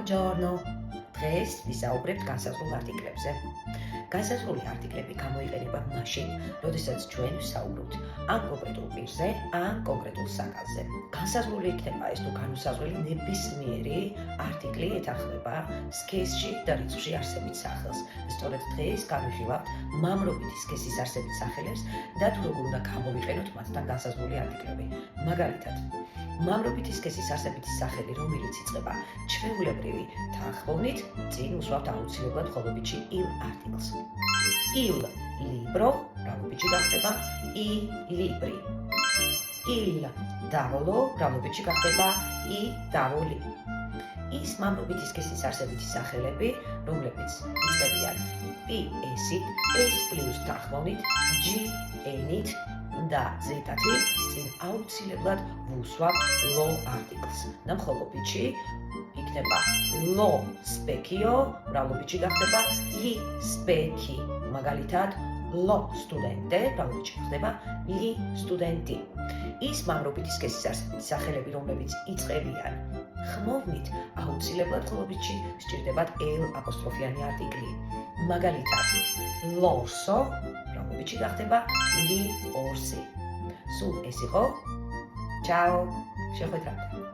Buongiorno. დღეს ვისაუბრებთ განსაზღვრულ არტიკლებზე. განსაზღვრული არტიკლები გამოიყენება მაშინ, როდესაც ჩვენ ვისაუბრობთ ან კონკრეტულ პირზე, ან კონკრეტულ საკალზე. განსაზღვრული იქნება ეს თუ განუსაზღვრელი ნებისმიერი არტიკლი ეთანხმება სქესში და რიცხვში არსებით სახელს. სწორედ დღეს განვიხილავთ მამრობითი სქესის არსებით სახელებს და თუ როგორ უნდა გამოვიყენოთ მათთან განსაზღვრული არტიკლები. მაგალითად, მამრობითი სქესის არსებითი სახელი, რომელიც იწყება ჩვეულებრივი თანხმოვნით, წინ უსვამთ აუცილებლად ხოლობითში il articles. Il libro, მრავლობითში გახდება i libri. Il tavolo, მრავლობითში გახდება i tavoli. ის მამრობითი სქესის არსებითი სახელები, რომლებიც იწყებიან PS-ით, S პლუს თანხმოვნით, G N-ით და Z-ით, წინ აუცილებლად ვუსვამთ lo articles. და მხოლობითში იქნება lo specchio, მრავლობითში გახდება li specchi. მაგალითად, lo studente, მრავლობითში გახდება li studenti. ის მამრობითი სქესის არსებითი სახელები, რომლებიც იწყებიან ხმოვნით, აუცილებლად ხოლობითში სჭირდებათ l აპოსტროფიანი არტიკლი. მაგალითად, l'orso, მრავლობითში გახდება li orsi. სულ ეს იყო. Ciao, შეხვედრამდე.